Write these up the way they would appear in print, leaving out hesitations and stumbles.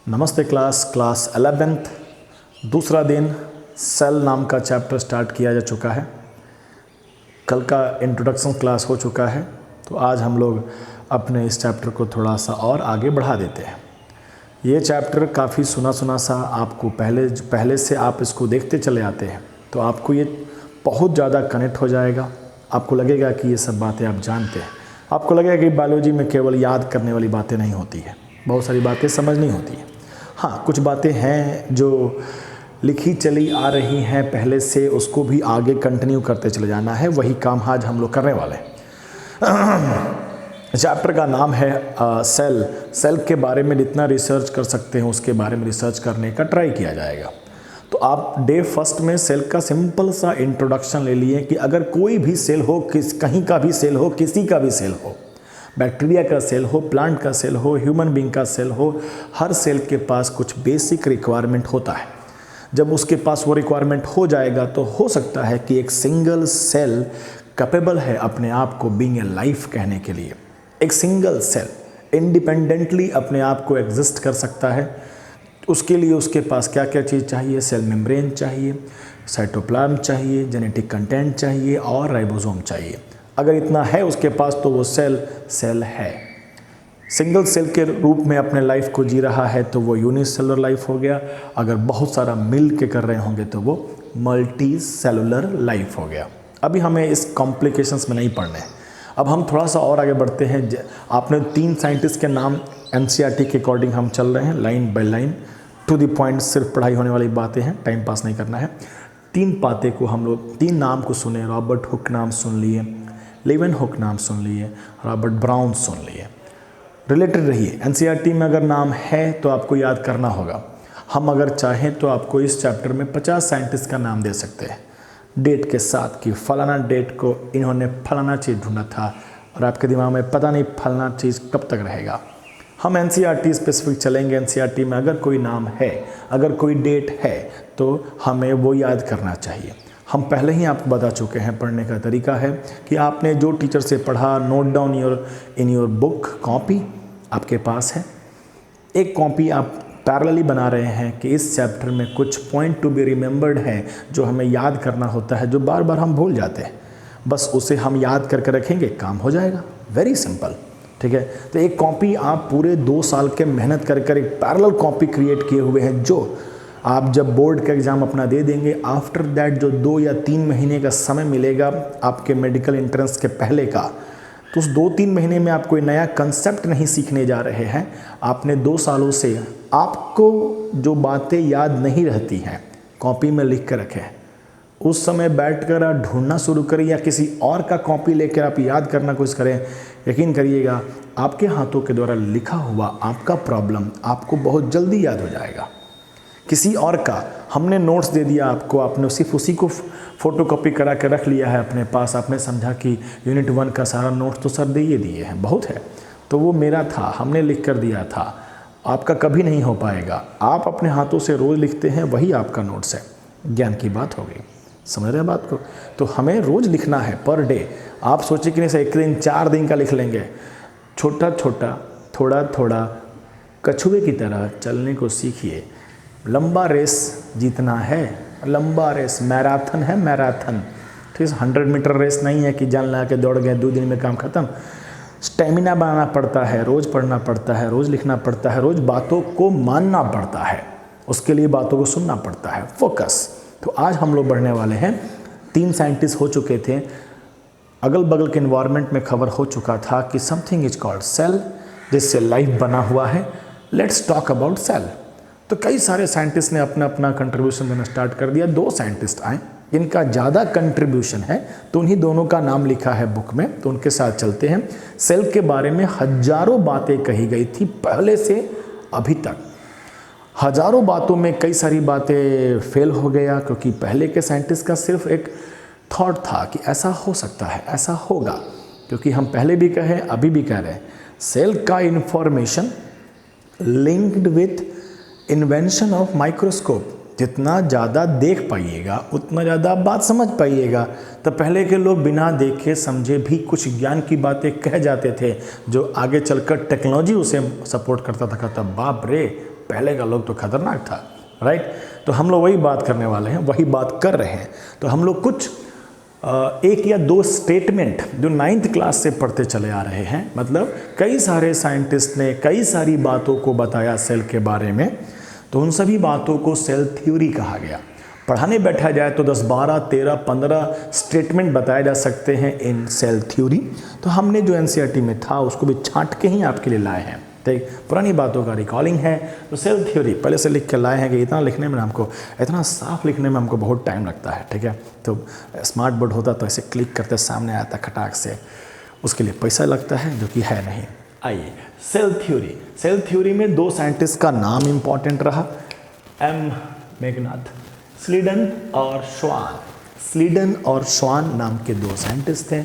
नमस्ते class 11th दूसरा दिन सेल नाम का चैप्टर स्टार्ट किया जा चुका है। कल का इंट्रोडक्शन क्लास हो चुका है, तो आज हम लोग अपने इस चैप्टर को थोड़ा सा और आगे बढ़ा देते हैं। ये चैप्टर काफ़ी सुना सा आपको पहले से आप इसको देखते चले आते हैं, तो आपको ये बहुत ज़्यादा कनेक्ट हो जाएगा। आपको लगेगा कि ये सब बातें आप जानते हैं। आपको लगेगा कि बायोलॉजी में केवल याद करने वाली बातें नहीं होती है, बहुत सारी बातें समझनी होती है। हाँ, कुछ बातें हैं जो लिखी चली आ रही हैं पहले से, उसको भी आगे कंटिन्यू करते चले जाना है। वही काम आज हम लोग करने वाले हैं। चैप्टर का नाम है सेल। सेल के बारे में जितना रिसर्च कर सकते हैं उसके बारे में रिसर्च करने का ट्राई किया जाएगा। तो आप डे फर्स्ट में सेल का सिंपल सा इंट्रोडक्शन ले लिए कि अगर कोई भी सेल हो, कहीं का भी सेल हो, किसी का भी सेल हो, बैक्टीरिया का सेल हो, प्लांट का सेल हो, ह्यूमन बीइंग का सेल हो, हर सेल के पास कुछ बेसिक रिक्वायरमेंट होता है। जब उसके पास वो रिक्वायरमेंट हो जाएगा तो हो सकता है कि एक सिंगल सेल कैपेबल है अपने आप को बीइंग ए लाइफ कहने के लिए। एक सिंगल सेल इंडिपेंडेंटली अपने आप को एग्जिस्ट कर सकता है। उसके लिए उसके पास क्या क्या चीज़ चाहिए? सेल मेम्ब्रेन चाहिए, साइटोप्लाज्म चाहिए, जेनेटिक कंटेंट चाहिए और राइबोसोम चाहिए। अगर इतना है उसके पास तो वो सेल है। सिंगल सेल के रूप में अपने लाइफ को जी रहा है तो वो यूनिसेलुलर लाइफ हो गया। अगर बहुत सारा मिल के कर रहे होंगे तो वो मल्टी सेलुलर लाइफ हो गया। अभी हमें इस कॉम्प्लिकेशंस में नहीं पढ़ने हैं। अब हम थोड़ा सा और आगे बढ़ते हैं। आपने 3 साइंटिस्ट के नाम एनसीईआरटी के अकॉर्डिंग हम चल रहे हैं, line by line, to the point. सिर्फ पढ़ाई होने वाली बातें हैं, टाइम पास नहीं करना है। 3 बातें को हम लोग 3 नाम को सुने। रॉबर्ट हुक नाम सुन लिए, लेवन हुक नाम सुन लिए, रॉबर्ट ब्राउन सुन लिए। रिलेटेड रहिए। एनसीईआरटी में अगर नाम है तो आपको याद करना होगा। हम अगर चाहें तो आपको इस चैप्टर में 50 साइंटिस्ट का नाम दे सकते हैं, डेट के साथ कि फलाना डेट को इन्होंने फलाना चीज़ ढूंढा था, और आपके दिमाग में पता नहीं फलाना चीज़ कब तक रहेगा। हम एनसीईआरटी स्पेसिफिक चलेंगे। एनसीईआरटी में अगर कोई नाम है, अगर कोई डेट है, तो हमें वो याद करना चाहिए। हम पहले ही आपको बता चुके हैं, पढ़ने का तरीका है कि आपने जो टीचर से पढ़ा, note down in your book. Copy आपके पास है, एक कॉपी आप पैरेलली बना रहे हैं कि इस चैप्टर में कुछ पॉइंट टू बी रिमेंबर्ड है जो हमें याद करना होता है, जो बार बार हम भूल जाते हैं। बस उसे हम याद करके रखेंगे, काम हो जाएगा। वेरी सिंपल, ठीक है। तो एक कॉपी आप पूरे 2 साल के मेहनत कर एक पैरेलल कॉपी क्रिएट किए हुए हैं, जो आप जब बोर्ड का एग्ज़ाम अपना दे देंगे, आफ्टर दैट जो 2 या 3 महीने का समय मिलेगा आपके मेडिकल एंट्रेंस के पहले का, तो उस 2-3 महीने में आप कोई नया कंसेप्ट नहीं सीखने जा रहे हैं। आपने 2 सालों से आपको जो बातें याद नहीं रहती हैं कॉपी में लिख कर रखें, उस समय बैठकर आप ढूंढना शुरू करें या किसी और का कॉपी लेकर आप याद करना कोशिश करें। यकीन करिएगा, आपके हाथों के द्वारा लिखा हुआ आपका प्रॉब्लम आपको बहुत जल्दी याद हो जाएगा। किसी और का हमने नोट्स दे दिया आपको, आपने सिर्फ उसी को फ़ोटोकॉपी करा के रख लिया है अपने पास। आपने समझा कि यूनिट 1 का सारा नोट्स तो सर दिए हैं, बहुत है, तो वो मेरा था, हमने लिख कर दिया था। आपका कभी नहीं हो पाएगा। आप अपने हाथों से रोज़ लिखते हैं, वही आपका नोट्स है। ज्ञान की बात हो गई, समझ रहे हैं बात को? तो हमें रोज़ लिखना है, पर डे। आप सोचिए कि नहीं से 1 दिन 4 दिन का लिख लेंगे। छोटा छोटा, थोड़ा थोड़ा, कछुए की तरह चलने को सीखिए। लंबा रेस जीतना है, लंबा रेस मैराथन है, मैराथन, ठीक है। 100 मीटर रेस नहीं है कि जान लगा के दौड़ गए 2 दिन में काम खत्म। स्टेमिना बनाना पड़ता है, रोज़ पढ़ना पड़ता है, रोज़ लिखना पड़ता है, रोज़ बातों को मानना पड़ता है, उसके लिए बातों को सुनना पड़ता है। फोकस। तो आज हम लोग बढ़ने वाले हैं। 3 साइंटिस्ट हो चुके थे, अगल बगल के इन्वायरमेंट में खबर हो चुका था कि समथिंग इज कॉल्ड सेल, जिससे लाइफ बना हुआ है। Let's talk about cell. तो कई सारे साइंटिस्ट ने अपना अपना कंट्रीब्यूशन देना स्टार्ट कर दिया। 2 साइंटिस्ट आए, इनका ज़्यादा कंट्रीब्यूशन है, तो उन्हीं दोनों का नाम लिखा है बुक में, तो उनके साथ चलते हैं। सेल के बारे में हजारों बातें कही गई थी पहले से अभी तक। हजारों बातों में कई सारी बातें फेल हो गया, क्योंकि पहले के साइंटिस्ट का सिर्फ एक थॉट था कि ऐसा हो सकता है, ऐसा होगा। क्योंकि हम पहले भी कहे, अभी भी कह रहे हैं, सेल का information linked with invention of microscope. जितना ज़्यादा देख पाइएगा उतना ज़्यादा बात समझ पाइएगा। तो पहले के लोग बिना देखे समझे भी कुछ ज्ञान की बातें कह जाते थे, जो आगे चलकर टेक्नोलॉजी उसे सपोर्ट करता था। कहता बाप रे, पहले का लोग तो खतरनाक था, राइट। तो हम लोग वही बात करने वाले हैं, वही बात कर रहे हैं। तो हम लोग कुछ एक या दो स्टेटमेंट जो 9th क्लास से पढ़ते चले आ रहे हैं, मतलब कई सारे साइंटिस्ट ने कई सारी बातों को बताया सेल के बारे में, तो उन सभी बातों को सेल थ्योरी कहा गया। पढ़ाने बैठा जाए तो 10, 12, 13, 15 स्टेटमेंट बताए जा सकते हैं इन सेल थ्योरी। तो हमने जो एनसीईआरटी में था उसको भी छांट के ही आपके लिए लाए हैं, ठीक। पुरानी बातों का रिकॉलिंग है। तो सेल थ्योरी पहले से लिख के लाए हैं कि इतना लिखने में हमको, इतना साफ लिखने में हमको बहुत टाइम लगता है, ठीक है। तो स्मार्ट बोर्ड होता तो ऐसे क्लिक करते सामने आता खटाक से, उसके लिए पैसा लगता है जो कि है नहीं। आइए सेल थ्योरी। सेल थ्योरी में 2 साइंटिस्ट का नाम इंपॉर्टेंट रहा, एम मैकनाथ, स्लीडन और श्वान। स्लीडन और श्वान नाम के 2 साइंटिस्ट थे।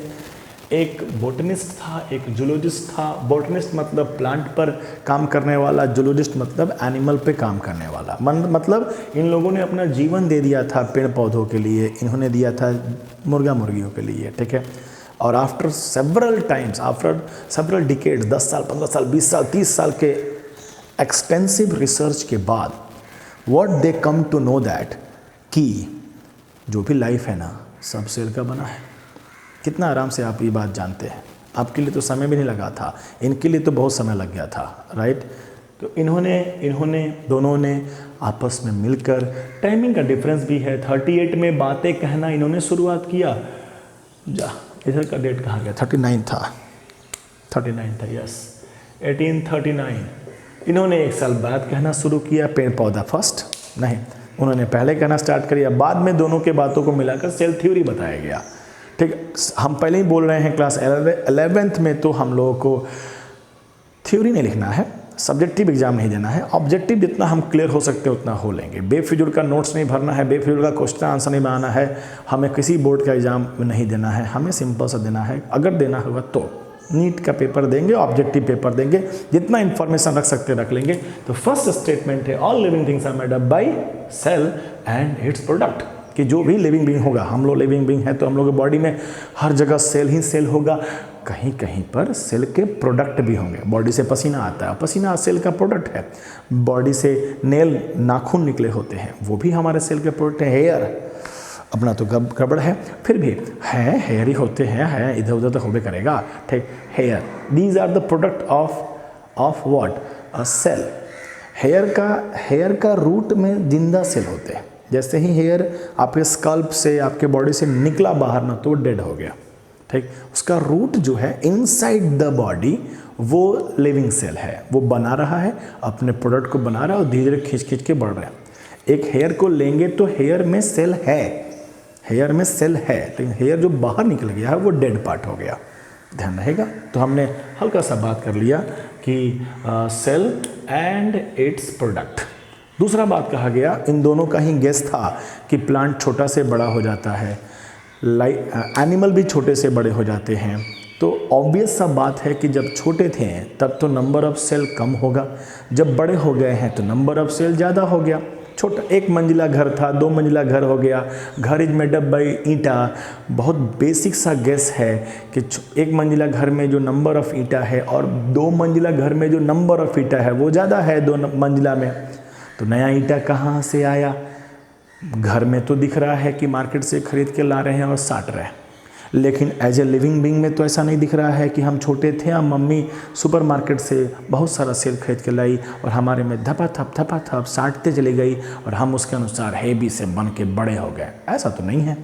एक बोटनिस्ट था, एक जूलॉजिस्ट था। बोटनिस्ट मतलब प्लांट पर काम करने वाला, जूलॉजिस्ट मतलब एनिमल पे काम करने वाला। मतलब इन लोगों ने अपना जीवन दे दिया था पेड़ पौधों के लिए, इन्होंने दिया था मुर्गा मुर्गियों के लिए, ठीक है। और after several times, after several decades, 10 साल, 15 साल, 20 साल, 30 साल के एक्सटेंसिव रिसर्च के बाद what they come to know that कि जो भी लाइफ है ना सब सेल का बना है। कितना आराम से आप ये बात जानते हैं। आपके लिए तो समय भी नहीं लगा था, इनके लिए तो बहुत समय लग गया था, राइट। तो इन्होंने दोनों ने आपस में मिलकर, टाइमिंग का डिफरेंस भी है, 38 में बातें कहना इन्होंने शुरुआत किया। जा इधर का डेट कहाँ गया, 39 था, 39 था, यस, 1839। इन्होंने 1 साल बाद कहना शुरू किया पेड़ पौधा फर्स्ट, नहीं, उन्होंने पहले कहना स्टार्ट किया। बाद में दोनों के बातों को मिलाकर सेल थ्योरी बताया गया, ठीक। हम पहले ही बोल रहे हैं क्लास 11th में तो हम लोगों को थ्योरी नहीं लिखना है, सब्जेक्टिव एग्जाम नहीं देना है, ऑब्जेक्टिव जितना हम क्लियर हो सकते हैं उतना हो लेंगे। बेफिजूल का नोट्स नहीं भरना है, बेफिजूल का क्वेश्चन आंसर नहीं बनाना है, हमें किसी बोर्ड का एग्जाम नहीं देना है, हमें सिंपल सा देना है। अगर देना होगा तो नीट का पेपर देंगे, ऑब्जेक्टिव पेपर देंगे, जितना इन्फॉर्मेशन रख सकते रख लेंगे। तो फर्स्ट स्टेटमेंट है all living things are made up by cell and its product, कि जो भी लिविंग बीइंग होगा, हम लोग लिविंग बीइंग है तो हम लोग के बॉडी में हर जगह सेल ही सेल होगा, कहीं कहीं पर सेल के प्रोडक्ट भी होंगे। बॉडी से पसीना आता है, पसीना सेल का प्रोडक्ट है। बॉडी से नेल, नाखून निकले होते हैं, वो भी हमारे सेल के प्रोडक्ट है। हेयर अपना तो गड़बड़ है, फिर भी है, हेयर ही होते हैं, है इधर उधर तो होबे करेगा, ठीक। Hair, these are the product of what, a cell. Hair का रूट में जिंदा सेल होते हैं। जैसे ही हेयर आपके स्कल्प से, आपके बॉडी से निकला बाहर ना, तो डेड हो गया, ठीक। उसका रूट जो है इनसाइड द बॉडी, वो लिविंग सेल है, वो बना रहा है, अपने प्रोडक्ट को बना रहा है और धीरे धीरे खींच के बढ़ रहा है। एक हेयर को लेंगे तो हेयर में सेल है, हेयर में सेल है, लेकिन हेयर जो बाहर निकल गया है वो डेड पार्ट हो गया, ध्यान रहेगा। तो हमने हल्का सा बात कर लिया कि सेल एंड इट्स प्रोडक्ट। दूसरा बात कहा गया, इन दोनों का ही गेस था कि प्लांट छोटा से बड़ा हो जाता है, एनिमल भी छोटे से बड़े हो जाते हैं। तो ऑब्वियस सा बात है कि जब छोटे थे तब तो नंबर ऑफ सेल कम होगा, जब बड़े हो गए हैं तो नंबर ऑफ सेल ज़्यादा हो गया। छोटा 1 मंजिला घर था, 2 मंजिला घर हो गया, घर इज मेड अप बाई ईंटा। बहुत बेसिक सा गेस है कि 1 मंजिला घर में जो नंबर ऑफ ईंटा है और 2 मंजिला घर में जो नंबर ऑफ ईंटा है वो ज़्यादा है 2 मंजिला में। तो नया ईंटा कहाँ से आया? घर में तो दिख रहा है कि मार्केट से खरीद के ला रहे हैं और साट रहे हैं, लेकिन एज ए लिविंग बीइंग में तो ऐसा नहीं दिख रहा है कि हम छोटे थे और मम्मी सुपरमार्केट से बहुत सारा सेल खरीद के लाई और हमारे में धपा थप साटते चली गई और हम उसके अनुसार हेवी से बन के बड़े हो गए। ऐसा तो नहीं है।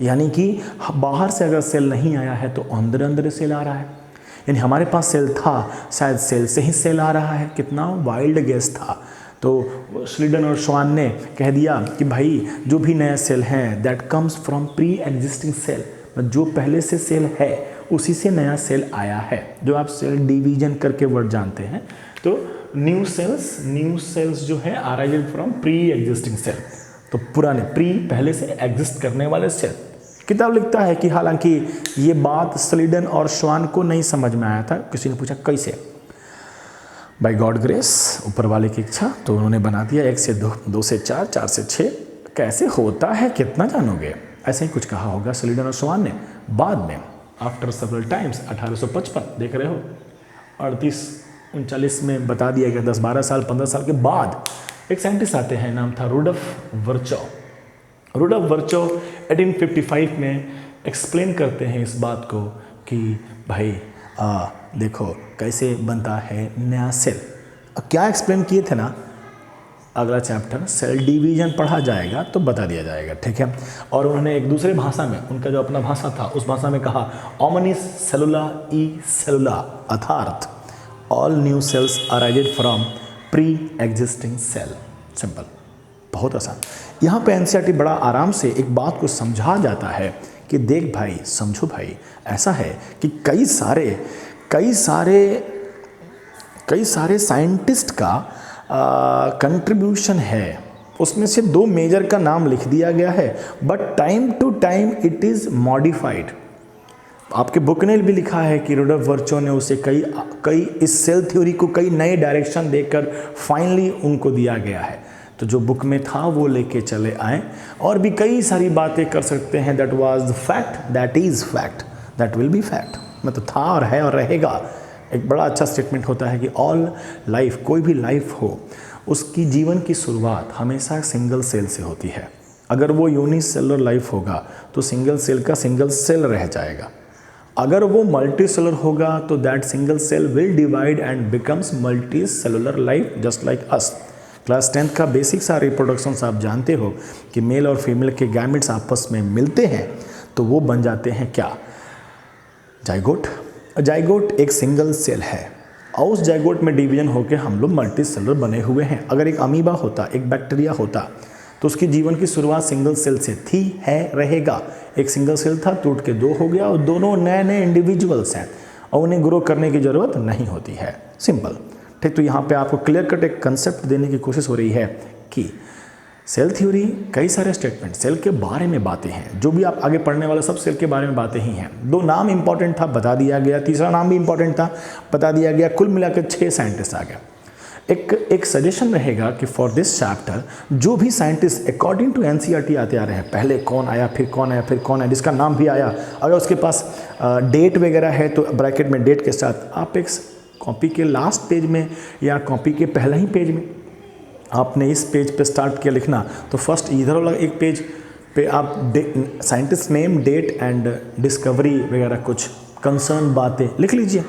यानी कि बाहर से अगर सेल नहीं आया है तो अंदर अंदर सेल आ रहा है। यानी हमारे पास सेल था, शायद सेल से ही सेल आ रहा है। कितना वाइल्ड गेस था। तो स्लीडन और श्वान ने कह दिया कि भाई जो भी नया सेल है that comes from pre existing cell, जो पहले से सेल है उसी से नया सेल आया है। जो आप सेल डिवीजन करके वर्ड जानते हैं, तो न्यू सेल्स जो है arise from pre existing cell. तो पुराने प्री, पहले से एग्जिस्ट करने वाले सेल। किताब लिखता है कि हालांकि ये बात स्लीडन और श्वान को नहीं समझ में आया था। किसी ने पूछा कैसे? बाय गॉड ग्रेस, ऊपर वाले की इच्छा, तो उन्होंने बना दिया 1 से 2, 2 से 4, 4 से 6। कैसे होता है कितना जानोगे, ऐसे ही कुछ कहा होगा स्लीडन और श्वान ने। बाद में आफ्टर सेवरल टाइम्स 1855, देख रहे हो 38 1939 में बता दिया गया। 10-12 साल 15 साल के बाद एक साइंटिस्ट आते हैं, नाम था रुडोल्फ वर्चोव। रुडोल्फ वर्चोव 1855 में एक्सप्लेन करते हैं इस बात को कि भाई देखो कैसे बनता है नया सेल। क्या एक्सप्लेन किए थे ना, अगला चैप्टर सेल डिवीजन पढ़ा जाएगा तो बता दिया जाएगा, ठीक है। और उन्होंने एक दूसरे भाषा में, उनका जो अपना भाषा था उस भाषा में कहा ओमनिस सेलुला ई सेलुला, अर्थात all new cells arised from pre existing cell. Simple, बहुत आसान। यहाँ पे एनसीईआरटी बड़ा आराम से एक बात को समझा जाता है कि देख भाई, समझो भाई, ऐसा है कि कई सारे साइंटिस्ट का कंट्रीब्यूशन है, उसमें से 2 मेजर का नाम लिख दिया गया है, but time to time it is modified. आपके बुक ने भी लिखा है कि रुडोल्फ वर्चोव ने उसे कई इस सेल थ्योरी को कई नए डायरेक्शन देकर फाइनली उनको दिया गया है। तो जो बुक में था वो लेके चले आए, और भी कई सारी बातें कर सकते हैं। That was the fact, that is fact, that will be fact. मतलब था और है और रहेगा। एक बड़ा अच्छा स्टेटमेंट होता है कि ऑल लाइफ, कोई भी लाइफ हो, उसकी जीवन की शुरुआत हमेशा सिंगल सेल से होती है। अगर वो यूनिसेलुलर लाइफ होगा तो सिंगल सेल का सिंगल सेल रह जाएगा। अगर वो मल्टी सेलुलर होगा तो that single cell will divide and becomes multicellular life just like us. Class 10th का बेसिक सा रिप्रोडक्शंस आप जानते हो कि मेल और फीमेल के गैमेट्स आपस में मिलते हैं तो वो बन जाते हैं क्या, जाइगोट। जाइगोट एक सिंगल सेल है और उस जाइगोट में डिवीजन होकर हम लोग मल्टी सेलुलर बने हुए हैं। अगर एक अमीबा होता, एक बैक्टीरिया होता, तो उसकी जीवन की शुरुआत सिंगल सेल से थी, है, रहेगा। एक सिंगल सेल था, टूट के 2 हो गया और दोनों नए नए इंडिविजुअल्स हैं और उन्हें ग्रो करने की ज़रूरत नहीं होती है। सिंपल, ठीक। तो यहाँ पे आपको क्लियर कट एक कंसेप्ट देने की कोशिश हो रही है कि सेल थ्योरी, कई सारे स्टेटमेंट, सेल के बारे में बातें हैं, जो भी आप आगे पढ़ने वाले सब सेल के बारे में बातें ही हैं। 2 नाम इंपॉर्टेंट था, बता दिया गया। तीसरा नाम भी इंपॉर्टेंट था, बता दिया गया। कुल मिलाकर 6 साइंटिस्ट आ गए। एक सजेशन रहेगा कि फॉर दिस चैप्टर जो भी साइंटिस्ट अकॉर्डिंग टू एनसीईआरटी आते आ रहे हैं, पहले कौन आया, फिर कौन आया, फिर कौन आया, जिसका नाम भी आया, अगर उसके पास डेट वगैरह है तो ब्रैकेट में डेट के साथ आप एक कॉपी के लास्ट पेज में या कॉपी के पहले ही पेज में आपने इस पेज पे स्टार्ट किया लिखना, तो फर्स्ट इधर वाला एक पेज पे आप scientist name, date and discovery वगैरह कुछ कंसर्न बातें लिख लीजिए।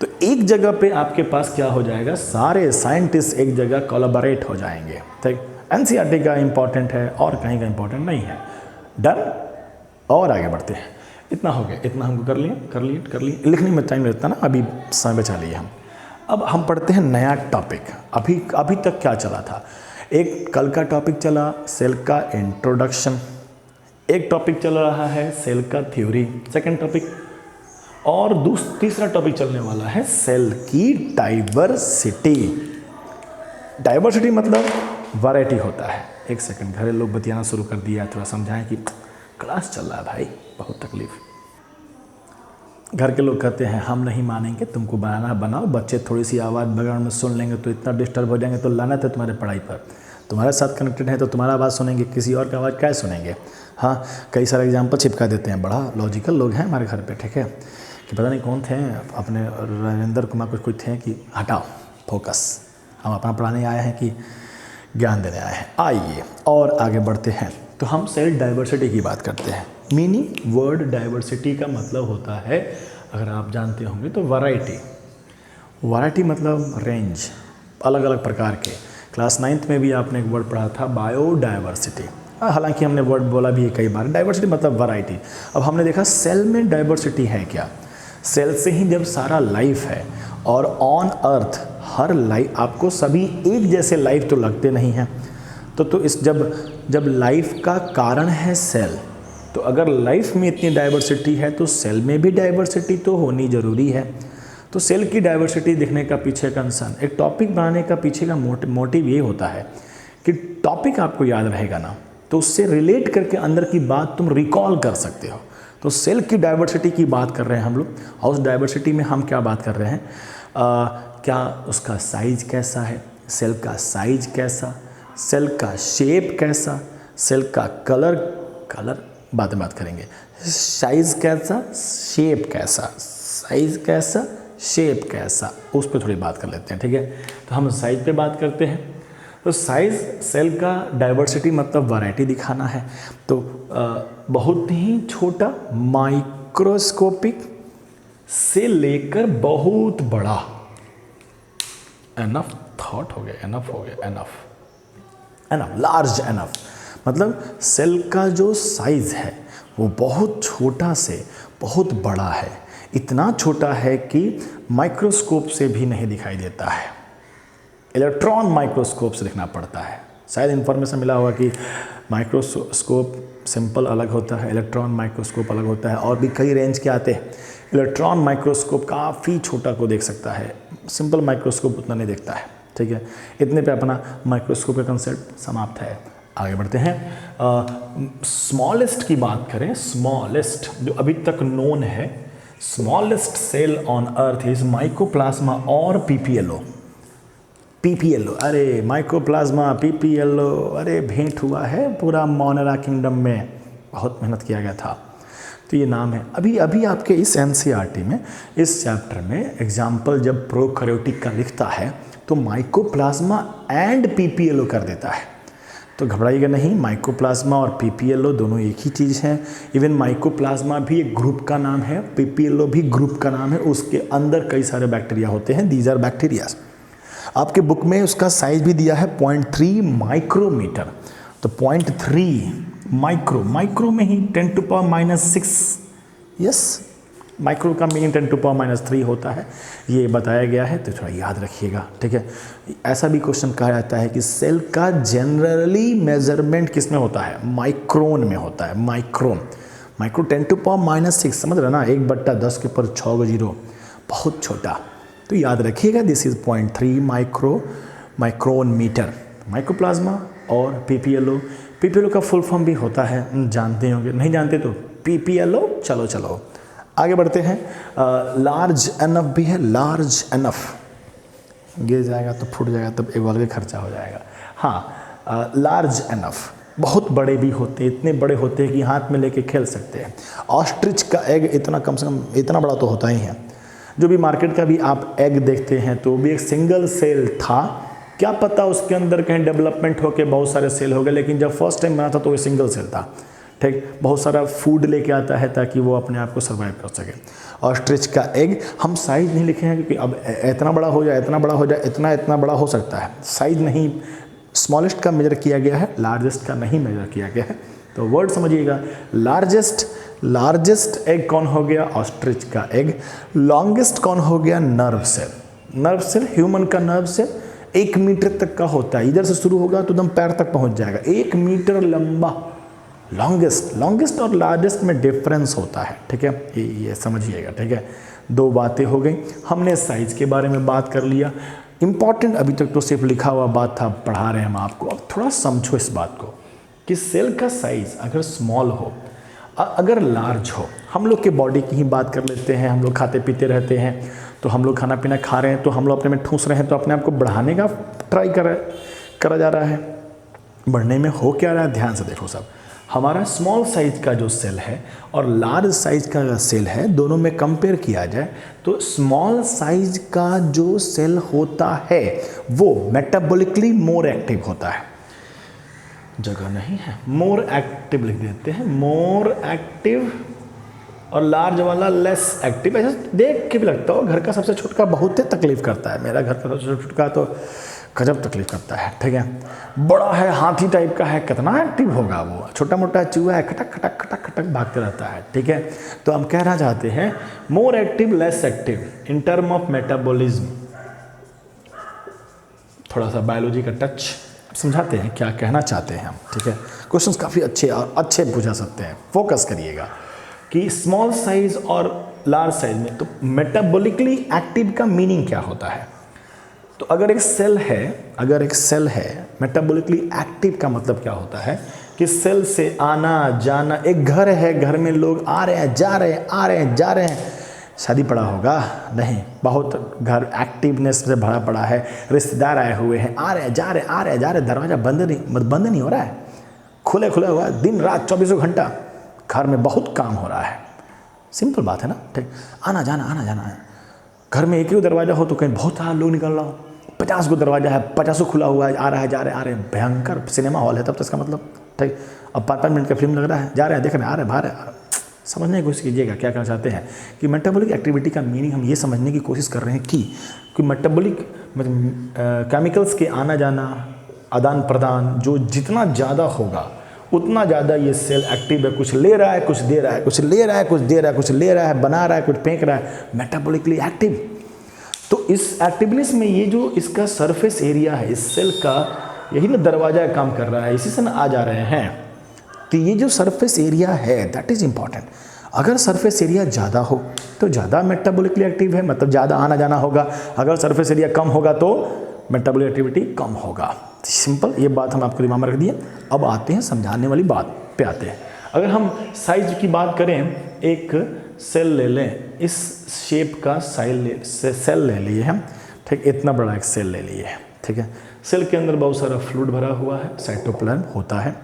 तो एक जगह पे आपके पास क्या हो जाएगा, सारे साइंटिस्ट एक जगह कोलैबोरेट हो जाएंगे। ठीक, एनसीईआरटी का इंपॉर्टेंट है और कहीं का इंपॉर्टेंट नहीं है। डन, और आगे बढ़ते हैं। इतना हो गया, इतना हमको कर लिए। लिखने में टाइम लगता ना, अभी समय बचा लिए हम। अब हम पढ़ते हैं नया टॉपिक। अभी तक क्या चला था, एक कल का टॉपिक चला सेल का इंट्रोडक्शन, एक टॉपिक चल रहा है सेल का थ्योरी, सेकंड टॉपिक, और तीसरा टॉपिक चलने वाला है सेल की डाइवर्सिटी। डाइवर्सिटी मतलब वैरायटी होता है। एक सेकंड, घरे लोग बतियाना शुरू कर दिया, थोड़ा समझाएं कि क्लास चल रहा है भाई, बहुत तकलीफ। घर के लोग कहते हैं हम नहीं मानेंगे, तुमको बनाना बनाओ। बच्चे थोड़ी सी आवाज़ बैकग्राउंड में सुन लेंगे तो इतना डिस्टर्ब हो जाएंगे, तो लानत है तुम्हारे पढ़ाई पर। तुम्हारे साथ कनेक्टेड है तो तुम्हारा आवाज़ सुनेंगे, किसी और का आवाज़ क्या सुनेंगे। हाँ, कई सारे एग्जाम्पल चिपका देते हैं, बड़ा लॉजिकल लोग हैं हमारे घर पे, ठीक है, कि पता नहीं कौन थे, अपने राजेंद्र कुमार कुछ थे कि हटाओ फोकस, हम अपना पढ़ाने आए हैं कि ज्ञान देने आए हैं। आइए और आगे बढ़ते हैं। तो हम सेल डाइवर्सिटी की बात करते हैं। मीनिंग वर्ड डाइवर्सिटी का मतलब होता है, अगर आप जानते होंगे तो वैरायटी। वैरायटी मतलब रेंज, अलग अलग प्रकार के। क्लास 9th में भी आपने एक वर्ड पढ़ा था बायोडाइवर्सिटी, हालांकि हमने वर्ड बोला भी है कई बार। डाइवर्सिटी मतलब वैरायटी। अब हमने देखा सेल में डाइवर्सिटी है क्या, सेल से ही जब सारा लाइफ है, और ऑन अर्थ हर लाइफ, आपको सभी एक जैसे लाइफ तो लगते नहीं हैं। तो इस जब लाइफ का कारण है सेल, तो अगर लाइफ में इतनी डाइवर्सिटी है तो सेल में भी डाइवर्सिटी तो होनी ज़रूरी है। तो सेल की डाइवर्सिटी देखने का पीछे कंसर्न, एक टॉपिक बनाने का पीछे का मोटिव ये होता है कि टॉपिक आपको याद रहेगा ना, तो उससे रिलेट करके अंदर की बात तुम रिकॉल कर सकते हो। तो सेल की डाइवर्सिटी की बात कर रहे हैं हम लोग, और उस डाइवर्सिटी में हम क्या बात कर रहे हैं, क्या उसका साइज कैसा है, सेल का साइज कैसा, सेल का शेप कैसा, सेल का कलर बात करेंगे। साइज कैसा, शेप कैसा, साइज कैसा, शेप कैसा, उस पर थोड़ी बात कर लेते हैं, ठीक है। तो हम साइज पे बात करते हैं। तो साइज सेल का डाइवर्सिटी मतलब वैरायटी दिखाना है। तो बहुत ही छोटा माइक्रोस्कोपिक से लेकर बहुत बड़ा, एनफ थॉट हो गया, एनफ हो गया, एनफ लार्ज एनफ, मतलब सेल का जो साइज है वो बहुत छोटा से बहुत बड़ा है, इतना छोटा है कि माइक्रोस्कोप से भी नहीं दिखाई देता है, इलेक्ट्रॉन माइक्रोस्कोप से देखना पड़ता है। शायद इन्फॉर्मेशन मिला होगा कि माइक्रोस्कोप सिंपल अलग होता है, इलेक्ट्रॉन माइक्रोस्कोप अलग होता है, और भी कई रेंज के आते हैं। इलेक्ट्रॉन माइक्रोस्कोप काफ़ी छोटा को देख सकता है, सिंपल माइक्रोस्कोप उतना नहीं देखता है, ठीक है। इतने पे अपना माइक्रोस्कोप का कंसेप्ट समाप्त है। आगे बढ़ते हैं। स्मॉलेस्ट की बात करें, स्मॉलेस्ट जो अभी तक नोन है, smallest cell on earth is mycoplasma और पीपीएलओ। पीपीएलओ, अरे माइकोप्लाज्मा, पीपीएलओ, अरे भेंट हुआ है पूरा मोनेरा किंगडम में, बहुत मेहनत किया गया था। तो ये नाम है। अभी आपके इस एनसीईआरटी में, इस चैप्टर में एग्जाम्पल जब प्रोकैरियोटिक का लिखता है तो माइकोप्लाज्मा एंड पीपीएलओ कर देता है, तो घबराइएगा नहीं, माइकोप्लाज्मा और पीपीएलओ दोनों एक ही चीज़ हैं। इवन माइकोप्लाज्मा भी एक ग्रुप का नाम है, पीपीएलओ भी ग्रुप का नाम है, उसके अंदर कई सारे बैक्टीरिया होते हैं, दीज आर बैक्टीरियाज। आपके बुक में उसका साइज भी दिया है 0.3 माइक्रोमीटर, तो 0.3 माइक्रो में ही 10⁻⁻⁶, यस, माइक्रो का मीनिंग 10⁻³ होता है, ये बताया गया है, तो थोड़ा याद रखिएगा, ठीक है। ऐसा भी क्वेश्चन कहा जाता है कि सेल का जनरली मेजरमेंट किस में होता है, माइक्रोन में होता है, माइक्रो 10⁻⁶, समझ रहे ना, 1/10 के ऊपर 6 जीरो, बहुत छोटा, तो याद रखिएगा this is 0.3 micron metre. Mycoplasma और पीपीएलओ का फुल फॉर्म भी होता है, जानते होंगे, नहीं जानते तो पीपीएलओ, चलो आगे बढ़ते हैं। लार्ज एनफ भी है, लार्ज एनफ, गिर जाएगा तो फूट जाएगा, तब एक अलग खर्चा हो जाएगा। हाँ, लार्ज एनफ, बहुत बड़े भी होते हैं, इतने बड़े होते हैं कि हाथ में लेके खेल सकते हैं। ऑस्ट्रिच का एग इतना, कम से कम इतना बड़ा तो होता ही है। जो भी मार्केट का भी आप एग देखते हैं तो भी एक सिंगल सेल था, क्या पता उसके अंदर कहीं डेवलपमेंट होके बहुत सारे सेल हो गए, लेकिन जब फर्स्ट टाइम बना था तो वो सिंगल सेल था, ठीक। बहुत सारा फूड लेके आता है ताकि वो अपने आप को सर्वाइव कर सके। ऑस्ट्रिच का एग, हम साइज नहीं लिखे हैं क्योंकि अब इतना बड़ा हो जाए, इतना बड़ा हो जाए, इतना बड़ा हो सकता है, साइज नहीं, स्मॉलेस्ट का मेजर किया गया है, लार्जेस्ट का नहीं मेजर किया गया है, तो वर्ड समझिएगा। लार्जेस्ट एग कौन हो गया, ऑस्ट्रिच का एग। लॉन्गेस्ट कौन हो गया, नर्व सेल, ह्यूमन का नर्व सेल 1 मीटर तक का होता है, इधर से शुरू होगा तो एकदम पैर तक पहुंच जाएगा, 1 मीटर लंबा। लॉन्गेस्ट और लार्जेस्ट में डिफरेंस होता है, ठीक है, ये समझिएगा, ठीक है। 2 बातें हो गई, हमने साइज के बारे में बात कर लिया। इंपॉर्टेंट अभी तक तो सिर्फ लिखा हुआ बात था, पढ़ा रहे हैं हम आपको, अब थोड़ा समझो इस बात को कि सेल का साइज अगर स्मॉल हो, अगर लार्ज हो, हम लोग के बॉडी की ही बात कर लेते हैं, हम लोग खाते पीते रहते हैं, तो हम लोग खाना पीना खा रहे हैं तो हम लोग अपने में ठूस रहे हैं, तो अपने आप को बढ़ाने का ट्राई करा जा रहा है, बढ़ने में हो क्या रहा है, ध्यान से देखो सब। हमारा स्मॉल साइज का जो सेल है और लार्ज साइज का सेल है, दोनों में कंपेयर किया जाए तो स्मॉल साइज का जो सेल होता है वो मेटाबॉलिकली मोर एक्टिव होता है, जगह नहीं है, मोर एक्टिव लिख देते हैं, मोर एक्टिव, और लार्ज वाला लेस एक्टिव। ऐसे देख के भी लगता हो घर का सबसे छोटा बहुत ही तकलीफ करता है, मेरा घर का सबसे छोटा तो गजब तकलीफ करता है, ठीक है। बड़ा है, हाथी टाइप का है, कितना एक्टिव होगा वो, छोटा मोटा चूहा है, खटक खटक खटक खटक भागते रहता है, ठीक है। तो हम कहना चाहते हैं more active less active in term of metabolism, थोड़ा सा बायोलॉजी का टच समझाते हैं क्या कहना चाहते हैं हम, ठीक है। क्वेश्चंस काफ़ी अच्छे पूछा सकते हैं, फोकस करिएगा कि स्मॉल साइज और लार्ज साइज में तो मेटाबॉलिकली एक्टिव का मीनिंग क्या होता है। तो अगर एक सेल है मेटाबॉलिकली एक्टिव का मतलब क्या होता है कि सेल से आना जाना, एक घर है, घर में लोग आ रहे हैं जा रहे हैं, शादी पड़ा होगा नहीं, बहुत घर एक्टिवनेस से भरा पड़ा है, रिश्तेदार आए हुए हैं, आ रहे हैं जा रहे, दरवाज़ा बंद नहीं हो रहा है, खुला हुआ है, दिन रात 24 घंटा घर में बहुत काम हो रहा है, सिंपल बात है ना, ठीक। आना जाना घर में एक ही दरवाज़ा हो तो कहीं बहुत सारा लोग निकल रहा हो, 50 को दरवाज़ा है, 50 खुला हुआ है, आ रहा है जा रहे हैं, भयंकर सिनेमा हॉल है तब तो इसका मतलब ठीक। अब 5-5 मिनट का फिल्म लग रहा है, जा रहे हैं देख रहे हैं, आ रहे हैं बाहर है। समझने की कोशिश कीजिएगा क्या करना चाहते हैं कि मेटाबॉलिक एक्टिविटी का मीनिंग हम ये समझने की कोशिश कर रहे हैं कि मेटाबॉलिक केमिकल्स के आना जाना, आदान प्रदान जो जितना ज़्यादा होगा उतना ज़्यादा ये सेल एक्टिव है, कुछ ले रहा है, कुछ दे रहा है, कुछ ले रहा है, कुछ दे रहा है, कुछ ले रहा है, बना रहा है, कुछ फेंक रहा है, मेटाबॉलिकली एक्टिव। तो इस एक्टिवनेस में ये जो इसका सरफेस एरिया है इस सेल का, यही ना दरवाजा काम कर रहा है, इसी से ना आ जा रहे हैं। तो ये जो सरफेस एरिया है दैट इज़ इम्पॉर्टेंट। अगर सरफेस एरिया ज़्यादा हो तो ज़्यादा मेटाबॉलिकली एक्टिव है, मतलब ज़्यादा आना जाना होगा। अगर सरफेस एरिया कम होगा तो मेटाबॉलिक एक्टिविटी कम होगा। सिंपल, ये बात हम आपको दिमाग में रख दिए। अब आते हैं समझाने वाली बात पे आते हैं। अगर हम साइज की बात करें, एक सेल ले लें, इस शेप का सेल ले लिए हम, ठीक, इतना बड़ा एक सेल ले लिए, ठीक है। सेल के अंदर बहुत सारा फ्लूइड भरा हुआ है, साइटोप्लाज्म होता है,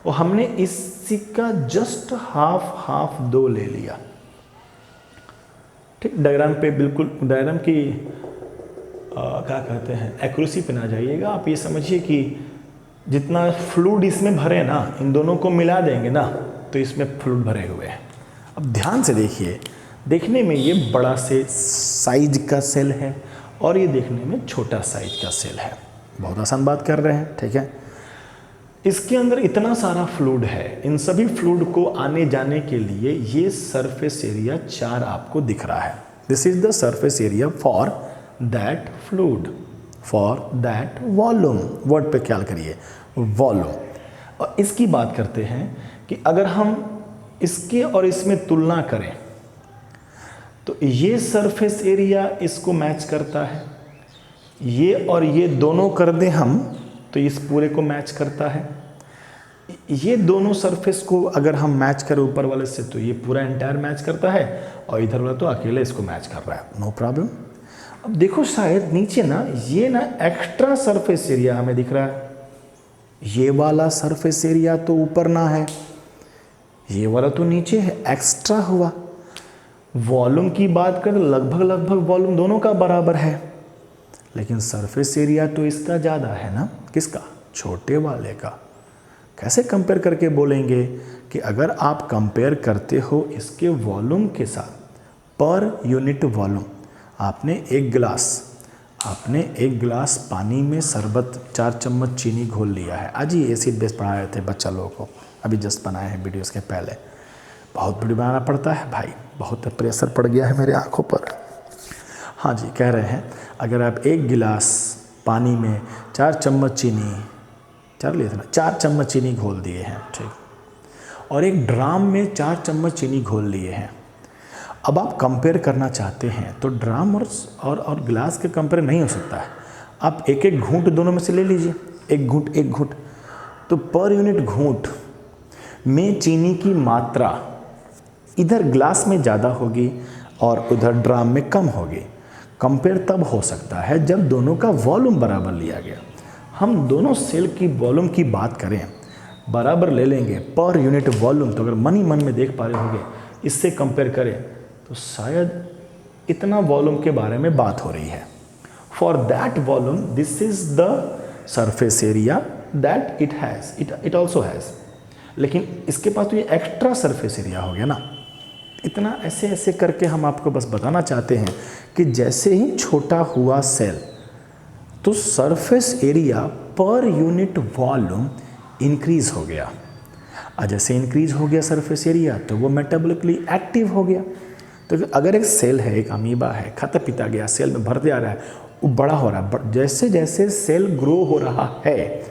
और हमने इसी का जस्ट हाफ 2 ले लिया, ठीक। डायग्राम पे बिल्कुल, डायग्राम की क्या कहते हैं, एक्यूरेसी पे ना जाइएगा, आप ये समझिए कि जितना फ्लूइड इसमें भरे ना, इन दोनों को मिला देंगे ना तो इसमें फ्लूइड भरे हुए हैं। अब ध्यान से देखिए, देखने में ये बड़ा से साइज का सेल है और ये देखने में छोटा साइज का सेल है। बहुत आसान बात कर रहे हैं, ठीक है। इसके अंदर इतना सारा फ्लूइड है, इन सभी फ्लूइड को आने जाने के लिए ये सरफेस एरिया 4 आपको दिख रहा है। This is the surface area for that fluid, for that volume. Word पे ख्याल करिए, वॉल्यूम। और इसकी बात करते हैं कि अगर हम इसके और इसमें तुलना करें तो ये सरफेस एरिया इसको मैच करता है, ये और ये दोनों कर दें हम तो इस पूरे को मैच करता है। ये दोनों सरफेस को अगर हम मैच करें ऊपर वाले से तो ये पूरा एंटायर मैच करता है, और इधर वाला तो अकेले इसको मैच कर रहा है, नो प्रॉब्लम। अब देखो शायद नीचे ना ये ना एक्स्ट्रा सरफेस एरिया हमें दिख रहा है, ये वाला सरफेस एरिया तो ऊपर ना है, ये वाला तो नीचे है, एक्स्ट्रा हुआ। वॉल्यूम की बात करें लगभग वॉल्यूम दोनों का बराबर है, लेकिन सरफेस एरिया तो इसका ज़्यादा है ना, किसका, छोटे वाले का। कैसे कंपेयर करके बोलेंगे कि अगर आप कंपेयर करते हो इसके वॉल्यूम के साथ, पर यूनिट वॉल्यूम, आपने एक गिलास पानी में शरबत 4 चम्मच चीनी घोल लिया है। आज ही एसिड बेस पढ़ाए थे बच्चा लोगों को, अभी जस्ट बनाए हैं वीडियोस के पहले। बहुत वीडियो बनाना पड़ता है भाई, बहुत प्रेशर पड़ गया है मेरे आँखों पर। हाँ जी, कह रहे हैं अगर आप 1 गिलास पानी में 4 चम्मच चीनी, 4 चम्मच चीनी घोल दिए हैं, ठीक, और एक ड्राम में 4 चम्मच चीनी घोल लिए हैं। अब आप कंपेयर करना चाहते हैं तो ड्राम और गिलास के कंपेयर नहीं हो सकता है। आप एक एक घूंट दोनों में से ले लीजिए, एक घूंट, तो पर यूनिट घूंट में चीनी की मात्रा इधर ग्लास में ज़्यादा होगी और उधर ड्राम में कम होगी। कंपेयर तब हो सकता है जब दोनों का वॉल्यूम बराबर लिया गया। हम दोनों सेल की वॉल्यूम की बात करें, बराबर ले लेंगे पर यूनिट वॉल्यूम, तो अगर मन ही मन में देख पा रहे होंगे, इससे कंपेयर करें तो शायद इतना वॉल्यूम के बारे में बात हो रही है। For that volume this is the surface area that it also has. लेकिन इसके पास तो ये एक्स्ट्रा सरफेस एरिया हो गया ना। इतना ऐसे करके हम आपको बस बताना चाहते हैं कि जैसे ही छोटा हुआ सेल तो सरफेस एरिया पर यूनिट वॉल्यूम इंक्रीज हो गया, और जैसे इंक्रीज हो गया सरफेस एरिया तो वो मेटाबॉलिकली एक्टिव हो गया। तो अगर एक सेल है, एक अमीबा है, खाता पीता गया, सेल में भरते आ रहा है, वो बड़ा हो रहा है, जैसे जैसे सेल ग्रो हो रहा है,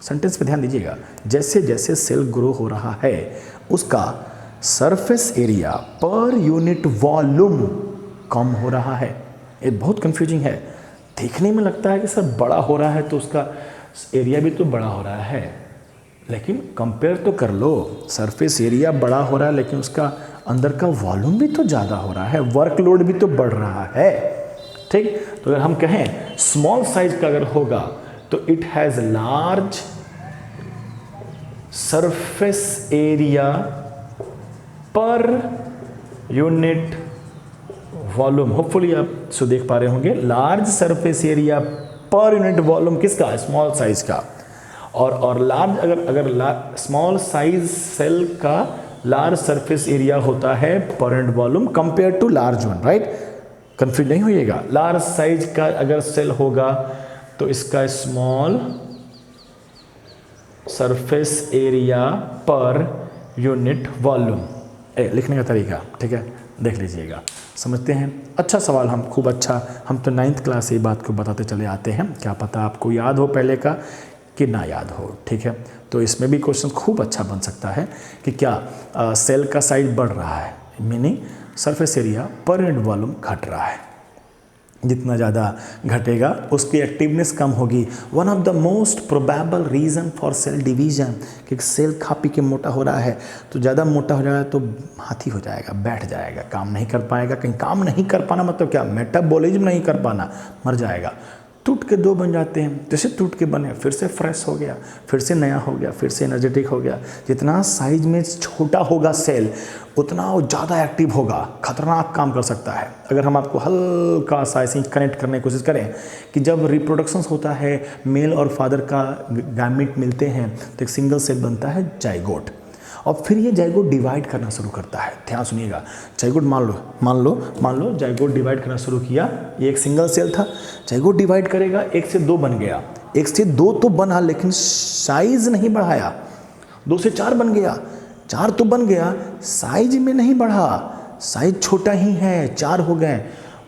सेंटेंस पे ध्यान दीजिएगा, जैसे जैसे सेल ग्रो हो रहा है उसका सरफेस एरिया पर यूनिट वॉल्यूम कम हो रहा है। ये बहुत कंफ्यूजिंग है, देखने में लगता है कि सर बड़ा हो रहा है तो उसका एरिया भी तो बड़ा हो रहा है, लेकिन कंपेयर तो कर लो, सरफेस एरिया बड़ा हो रहा है लेकिन उसका अंदर का वॉल्यूम भी तो ज़्यादा हो रहा है, वर्कलोड भी तो बढ़ रहा है, ठीक। तो अगर हम कहें स्मॉल साइज का अगर होगा तो it has large surface area पर यूनिट वॉल्यूम, होपफुली आप इसको देख पा रहे होंगे, लार्ज सरफेस एरिया पर यूनिट वॉल्यूम किसका, स्मॉल साइज का। और लार्ज अगर स्मॉल साइज सेल का लार्ज सरफेस एरिया होता है per unit volume compare to large one, right, confuse नहीं होइएगा। लार्ज साइज का अगर सेल होगा तो इसका स्मॉल सरफेस एरिया पर यूनिट वॉल्यूम, लिखने का तरीका, ठीक है, देख लीजिएगा, समझते हैं। अच्छा सवाल, हम खूब अच्छा, हम तो 9th क्लास से ये बात को बताते चले आते हैं, क्या पता आपको याद हो पहले का कि ना याद हो, ठीक है। तो इसमें भी क्वेश्चन खूब अच्छा बन सकता है कि क्या सेल का साइज बढ़ रहा है, मीनिंग सरफेस एरिया पर यूनिट वॉल्यूम घट रहा है, जितना ज़्यादा घटेगा उसकी एक्टिवनेस कम होगी। One of the most probable reason for sale division, कि सेल खा पी के मोटा हो रहा है, तो ज़्यादा मोटा हो जाएगा तो हाथी हो जाएगा, बैठ जाएगा, काम नहीं कर पाएगा। कहीं काम नहीं कर पाना मतलब क्या, मेटाबॉलिज्म नहीं कर पाना, मर जाएगा। टूट के 2 बन जाते हैं, जैसे टूट के बने फिर से फ्रेश हो गया, फिर से नया हो गया, फिर से एनर्जेटिक हो गया। जितना साइज में छोटा होगा सेल उतना वो ज़्यादा एक्टिव होगा, खतरनाक काम कर सकता है। अगर हम आपको हल्का सा ऐसे कनेक्ट करने की कोशिश करें कि जब रिप्रोडक्शन होता है, मेल और फादर का गैमेट मिलते हैं तो एक सिंगल सेल बनता है जाइगोट, और फिर ये जाइगोट डिवाइड करना शुरू करता है। ध्यान सुनिएगा, जाइगोट मान लो जाइगोट डिवाइड करना शुरू किया, ये एक सिंगल सेल था, जाइगोट डिवाइड करेगा, 1 से 2 बन गया, 1 से 2 तो बना लेकिन साइज नहीं बढ़ाया, 2 से 4 बन गया, 4 तो बन गया, साइज में नहीं बढ़ा, साइज छोटा ही है, 4 हो गए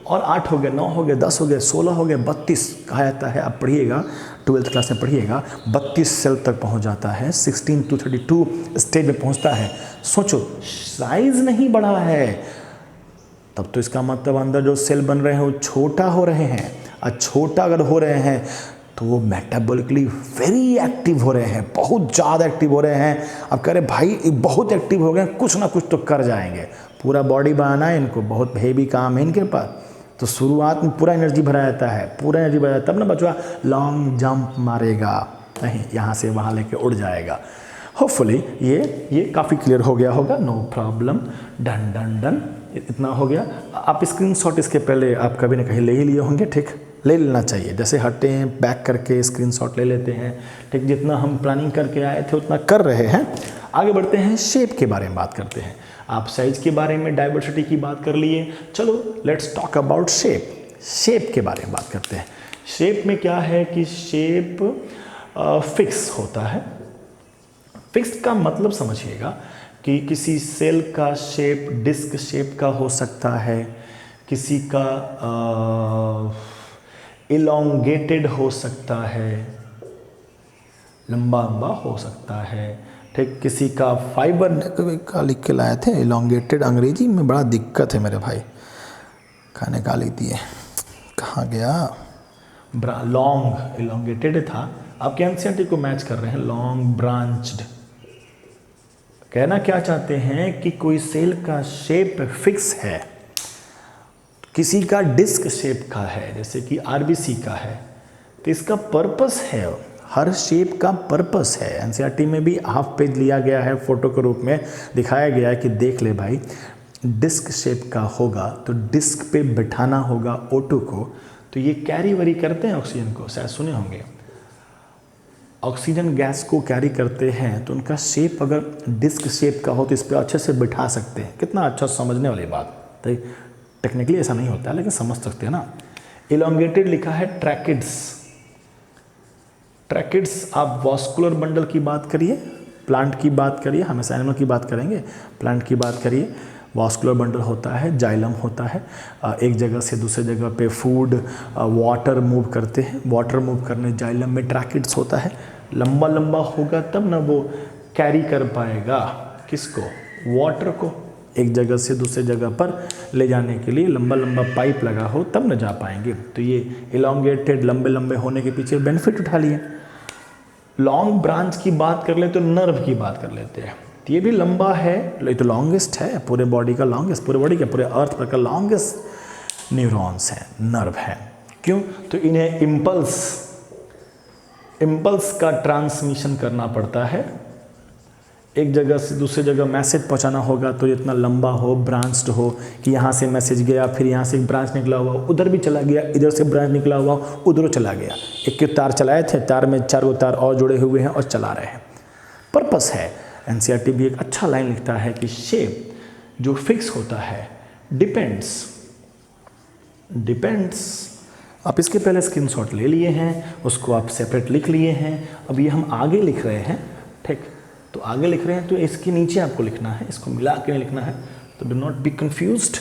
और 8 हो गए, 9 हो गए, 10 हो गए, 16 हो गए, 32 कहा जाता है। आप पढ़िएगा 12th क्लास में पढ़िएगा, 32 सेल तक पहुंच जाता है, 16 to 32 स्टेज में पहुंचता है। सोचो, साइज नहीं बढ़ा है, तब तो इसका मतलब अंदर जो सेल बन रहे हैं वो छोटा हो रहे हैं, और छोटा अगर हो रहे हैं तो वो मेटाबॉलिकली वेरी एक्टिव हो रहे हैं, बहुत ज़्यादा एक्टिव हो रहे हैं। अब कह रहे भाई बहुत एक्टिव हो गए, कुछ ना कुछ तो कर जाएंगे, पूरा बॉडी बनाना है इनको, बहुत हेवी काम है इनके पास। तो शुरुआत में पूरा एनर्जी भरा जाता है, पूरा एनर्जी भरा जाता है, तब ना बचवा लॉन्ग जंप मारेगा, नहीं यहाँ से वहाँ लेके उड़ जाएगा। होपफुली ये काफ़ी क्लियर हो गया होगा, no problem, done done done, इतना हो गया। आप स्क्रीनशॉट इसके पहले आप कभी ना कहीं ले ही लिए होंगे, ठीक, ले लेना चाहिए, जैसे हटे हैं बैक करके स्क्रीनशॉट ले लेते हैं, ठीक, जितना हम प्लानिंग करके आए थे उतना कर रहे हैं। आगे बढ़ते हैं, शेप के बारे में बात करते हैं। आप साइज के बारे में, डाइवर्सिटी की बात कर लिए, चलो let's talk about shape. Shape के बारे में बात करते हैं। शेप में क्या है कि शेप फिक्स होता है। फिक्स का मतलब समझिएगा कि किसी सेल का शेप डिस्क शेप का हो सकता है, किसी का इलोंगेटेड हो सकता है, लंबा लंबा हो सकता है, ठीक, किसी का फाइबर का लिख के लाए थे इलोंगेटेड, अंग्रेजी में बड़ा दिक्कत है मेरे भाई, खाने का लिख दिए, कहाँ गया, लॉन्ग इलोंगेटेड था, आपके एनसीईआरटी को मैच कर रहे हैं, लॉन्ग ब्रांच्ड। कहना क्या चाहते हैं कि कोई सेल का शेप फिक्स है, किसी का डिस्क शेप का है, जैसे कि आरबीसी का है, तो इसका पर्पस है, हर शेप का पर्पस है। एनसीईआरटी में भी हाफ पेज लिया गया है, फोटो के रूप में दिखाया गया है कि देख ले भाई, डिस्क शेप का होगा तो डिस्क पे बिठाना होगा O2 को, तो ये कैरी वरी करते हैं ऑक्सीजन को, शायद सुने होंगे, ऑक्सीजन गैस को कैरी करते हैं, तो उनका शेप अगर डिस्क शेप का हो तो इस पर अच्छे से बिठा सकते हैं। कितना अच्छा समझने वाली बात, तो टेक्निकली ऐसा नहीं होता लेकिन समझ सकते हैं ना। इलोंगेटेड लिखा है ट्रैकिड्स। ट्रैकिड्स, आप वास्कुलर बंडल की बात करिए, प्लांट की बात करिए, हमेशा एनिमल की बात करेंगे, प्लांट की बात करिए, वास्कुलर बंडल होता है, जाइलम होता है, एक जगह से दूसरे जगह पे फूड वाटर मूव करते हैं, वाटर मूव करने जाइलम में ट्रैकिड्स होता है। लंबा लंबा होगा तब ना वो कैरी कर पाएगा, किसको, वाटर को, एक जगह से दूसरे जगह पर ले जाने के लिए लंबा लंबा पाइप लगा हो तब न जा पाएंगे। तो ये इलोंगेटेड, लंबे लंबे होने के पीछे बेनिफिट उठा लिए। लॉन्ग ब्रांच की बात कर ले तो नर्व की बात कर लेते हैं, तो ये भी लंबा है, ये तो लॉन्गेस्ट है, पूरे बॉडी का लॉन्गेस्ट, पूरे बॉडी का, पूरे अर्थ पर का लॉन्गेस्ट न्यूरॉन्स हैं, नर्व है। क्यों, तो इन्हें इम्पल्स का ट्रांसमिशन करना पड़ता है। एक जगह से दूसरी जगह मैसेज पहुंचाना होगा तो जितना लंबा हो, ब्रांच्ड हो, कि यहाँ से मैसेज गया, फिर यहाँ से एक ब्रांच निकला हुआ उधर भी चला गया, इधर से ब्रांच निकला हुआ उधर चला गया। एक के तार चलाए थे, तार में 4 गो तार और जुड़े हुए हैं और चला रहे हैं। पर्पस है, एनसीईआरटी भी एक अच्छा लाइन लिखता है कि शेप जो फिक्स होता है डिपेंड्स। आप इसके पहले स्क्रीनशॉट ले लिए हैं, उसको आप सेपरेट लिख लिए हैं। अब ये हम आगे लिख रहे हैं, ठीक, तो आगे लिख रहे हैं तो इसके नीचे आपको लिखना है, इसको मिला के लिखना है। तो do not be confused.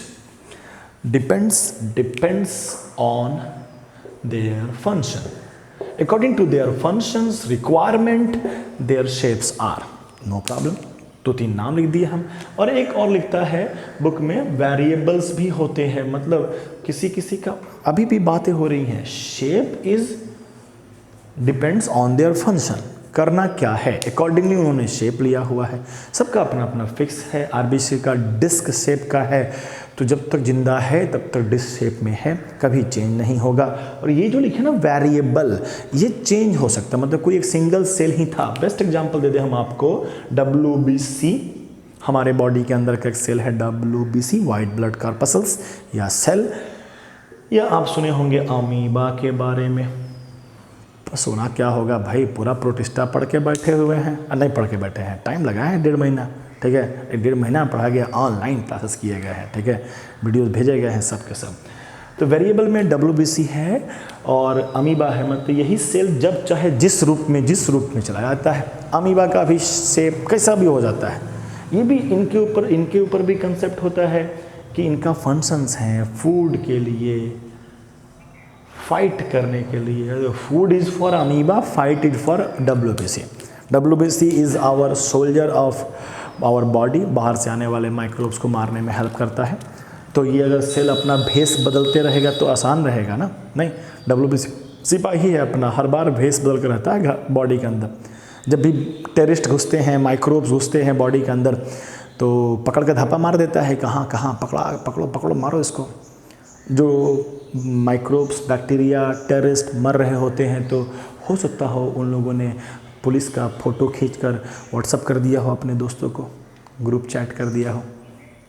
Depends on their function, according to their functions requirement their shapes are. No problem, 2-3 नाम लिख दिए हम। और एक और लिखता है बुक में, वेरिएबल्स भी होते हैं, मतलब किसी किसी का अभी भी बातें हो रही हैं। Shape is depends on their function, करना क्या है अकॉर्डिंगली उन्होंने शेप लिया हुआ है। सबका अपना अपना फिक्स है। आरबीसी का डिस्क शेप का है, तो जब तक जिंदा है तब तक डिस्क शेप में है, कभी चेंज नहीं होगा। और ये जो लिखे ना वेरिएबल, ये चेंज हो सकता है, मतलब कोई एक सिंगल सेल ही था। बेस्ट एग्जांपल दे दे हम आपको, WBC हमारे बॉडी के अंदर का एक सेल है WBC, वाइट ब्लड कॉर्पस्कल्स या सेल। या आप सुने होंगे अमीबा के बारे में। सुना क्या होगा भाई, पूरा प्रोटिस्टा पढ़ के बैठे हुए हैं, नहीं पढ़ के बैठे हैं, टाइम लगा है 1.5 महीना, ठीक है। 1.5 महीना पढ़ा गया, ऑनलाइन क्लासेस किए गए हैं, ठीक है, वीडियोस भेजे गए हैं सब के सब। तो वेरिएबल में WBC है और अमीबा है, मतलब यही सेल जब चाहे जिस रूप में चला जाता है। अमीबा का भी शेप कैसा भी हो जाता है। ये भी इनके ऊपर भी कंसेप्ट होता है कि इनका फंक्शंस हैं फूड के लिए, फाइट करने के लिए। Food is for amoeba, fight is for WBC। WBC is our soldier of our body, बाहर से आने वाले माइक्रोब्स को मारने में हेल्प करता है। तो ये अगर सेल अपना भेष बदलते रहेगा तो आसान रहेगा ना, नहीं। WBC सिपाही है अपना, हर बार भेष बदल कर रहता है बॉडी के अंदर। जब भी टेररिस्ट घुसते हैं, माइक्रोब्स घुसते हैं बॉडी के अंदर, तो पकड़ के धप्पा मार देता है, कहाँ पकड़ो मारो इसको। जो माइक्रोब्स, बैक्टीरिया, टेररिस्ट मर रहे होते हैं, तो हो सकता हो उन लोगों ने पुलिस का फ़ोटो खींचकर व्हाट्सअप कर दिया हो अपने दोस्तों को, ग्रुप चैट कर दिया हो,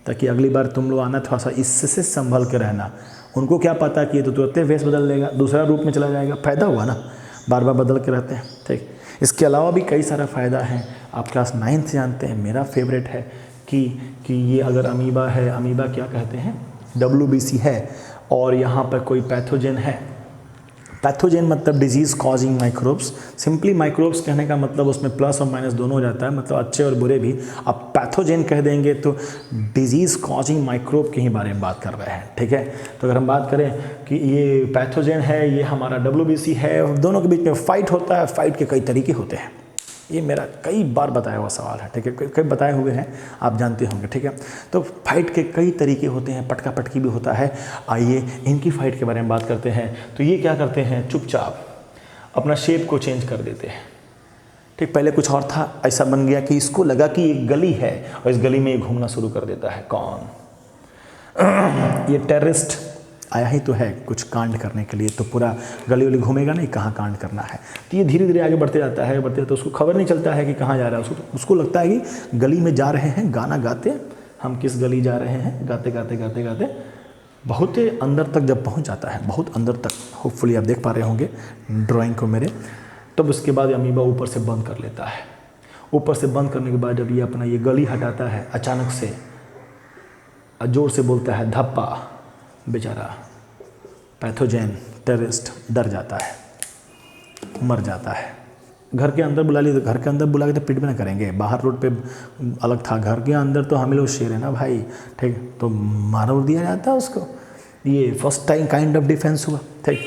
ताकि अगली बार तुम लोग आना थोड़ा सा इससे संभल के रहना। उनको क्या पता कि ये तो तुरंत वेश बदल लेगा, दूसरा रूप में चला जाएगा। फ़ायदा हुआ ना, बार बार बदल के रहते हैं, ठीक। इसके अलावा भी कई सारा फ़ायदा है। आप क्लास 9 से जानते हैं, मेरा फेवरेट है कि ये अगर अमीबा है, अमीबा क्या कहते हैं, WBC है, और यहाँ पर कोई पैथोजन है। पैथोजन मतलब disease causing microbes. Simply microbes कहने का मतलब उसमें प्लस और माइनस दोनों हो जाता है, मतलब अच्छे और बुरे भी। आप पैथोजन कह देंगे तो डिजीज़ कॉजिंग माइक्रोब के ही बारे में बात कर रहे हैं, ठीक है। तो अगर हम बात करें कि ये पैथोजन है, ये हमारा WBC है, दोनों के बीच में फाइट होता है। फाइट के कई तरीके होते हैं, ये मेरा कई बार बताया हुआ सवाल है, ठीक है, कई बताए हुए हैं, आप जानते होंगे, ठीक है। तो फाइट के कई तरीके होते हैं, पटका पटकी भी होता है। आइए इनकी फाइट के बारे में बात करते हैं। तो ये क्या करते हैं, चुपचाप अपना शेप को चेंज कर देते हैं, ठीक। पहले कुछ और था, ऐसा बन गया कि इसको लगा कि एक गली है और इस गली में ये घूमना शुरू कर देता है। कौन? ये टेररिस्ट आया ही तो है कुछ कांड करने के लिए, तो पूरा गली वली घूमेगा नहीं, कहाँ कांड करना है। तो ये धीरे धीरे आगे बढ़ते जाता है, उसको खबर नहीं चलता है कि कहाँ जा रहा है। उसको लगता है कि गली में जा रहे हैं, गाना गाते, हम किस गली जा रहे हैं, गाते गाते बहुत अंदर तक जब पहुँच जाता है, बहुत अंदर तक, होपफुली आप देख पा रहे होंगे ड्राइंग को मेरे। तब उसके बाद अमीबा ऊपर से बंद कर लेता है। ऊपर से बंद करने के बाद जब ये अपना ये गली हटाता है, अचानक से जोर से बोलता है धप्पा, बेचारा पैथोजन टेररिस्ट डर जाता है, मर जाता है। घर के अंदर बुला लिए, तो घर के अंदर बुला के तो पिट भी ना करेंगे, बाहर रोड पे अलग था, घर के अंदर तो हम लोग शेर है ना भाई, ठीक, तो मार दिया जाता है उसको। ये first time kind of defence हुआ, ठीक।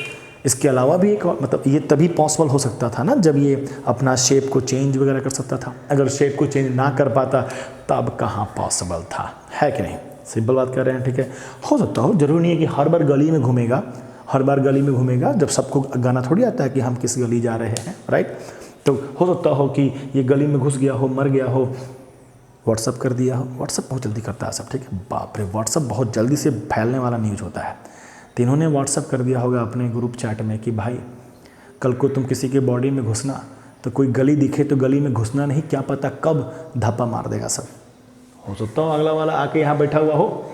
इसके अलावा भी एक मतलब ये तभी पॉसिबल हो सकता था ना जब ये अपना शेप को चेंज वगैरह कर सकता था। अगर शेप को चेंज ना कर पाता तब कहाँ पॉसिबल था, है कि नहीं? सिंपल बात कर रहे हैं, ठीक है। हो सकता हो, जरूरी नहीं है कि हर बार गली में घूमेगा, जब सबको गाना थोड़ी आता है कि हम किस गली जा रहे हैं, राइट। तो हो सकता हो कि ये गली में घुस गया हो, मर गया हो, व्हाट्सअप कर दिया हो। व्हाट्सअप बहुत जल्दी करता है सब, ठीक है। बाप रे, व्हाट्सअप बहुत जल्दी से फैलने वाला न्यूज़ होता है। तो इन्होंने व्हाट्सअप कर दिया होगा अपने ग्रुप चैट में कि भाई कल को तुम किसी के बॉडी में घुसना, तो कोई गली दिखे तो गली में घुसना नहीं, क्या पता कब धप्पा मार देगा सब। हो सकता हो अगला वाला आके यहाँ बैठा हुआ हो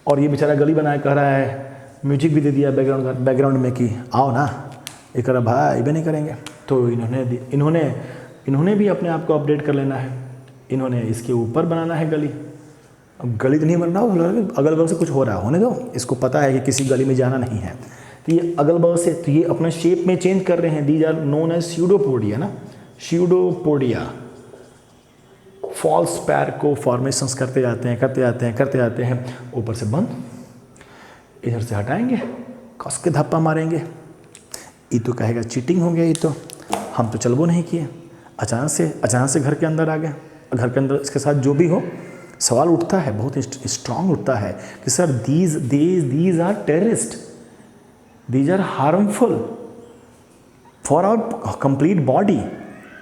और ये बेचारा गली बनाए कह रहा है, म्यूजिक भी दे दिया बैकग्राउंड में कि आओ ना, ये कह रहा भाई भी नहीं करेंगे। तो इन्होंने भी अपने आप को अपडेट कर लेना है, इन्होंने इसके ऊपर बनाना है गली। अब गली तो नहीं बनना हो, अगल बगल से कुछ हो रहा है, होने दो, इसको पता है कि किसी गली में जाना नहीं है। तो ये अगल बगल से, तो ये अपना शेप में चेंज कर रहे हैं। These are known as pseudopodia ना, स्यूडोपोडिया। फॉल्स पैर को फॉर्मेशंस करते जाते हैं, ऊपर से बंद, इधर से हटाएंगे, कस के धप्पा मारेंगे। ये तो कहेगा चीटिंग हो गया, ये तो हम तो चलबो नहीं किए, अचानक से घर के अंदर आ गए। घर के अंदर इसके साथ जो भी हो, सवाल उठता है, बहुत स्ट्रांग उठता है कि sir these are terrorist, these are harmful for our complete body.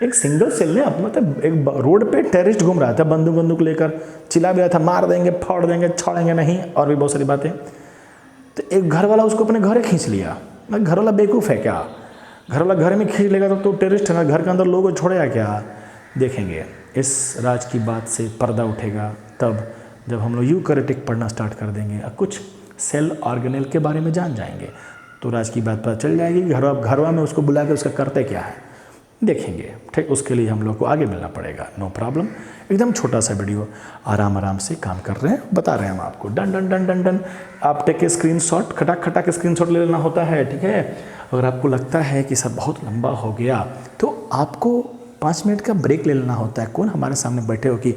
एक सिंगल सेल ने मतलब एक रोड पे टेररिस्ट घूम रहा था, बंदूक लेकर चिल्ला भी रहा था, मार देंगे, फाड़ देंगे, छोड़ेंगे नहीं, और भी बहुत सारी बातें। तो एक घर वाला उसको अपने घर खींच लिया। घर वाला बेवकूफ़ है क्या? घर वाला घर में खींच लेगा तो टेररिस्ट है ना, घर के अंदर लोगों को छोड़ेगा क्या? देखेंगे इस राज की बात से पर्दा उठेगा तब जब हम लोग यूकैरियोटिक पढ़ना स्टार्ट कर देंगे और कुछ सेल ऑर्गेनेल के बारे में जान जाएंगे, तो राज की बात पता चल जाएगी। घरवा में उसको बुला के उसका करते क्या है देखेंगे, ठीक। उसके लिए हम लोग को आगे मिलना पड़ेगा, नो प्रॉब्लम। एकदम छोटा सा वीडियो, आराम से काम कर रहे हैं, बता रहे हैं हम आपको। डन। आप टेक के स्क्रीनशॉट, खटाक स्क्रीनशॉट ले लेना होता है, ठीक है। अगर आपको लगता है कि सब बहुत लंबा हो गया तो आपको 5 मिनट का ब्रेक ले लेना होता है। कौन हमारे सामने बैठे हो कि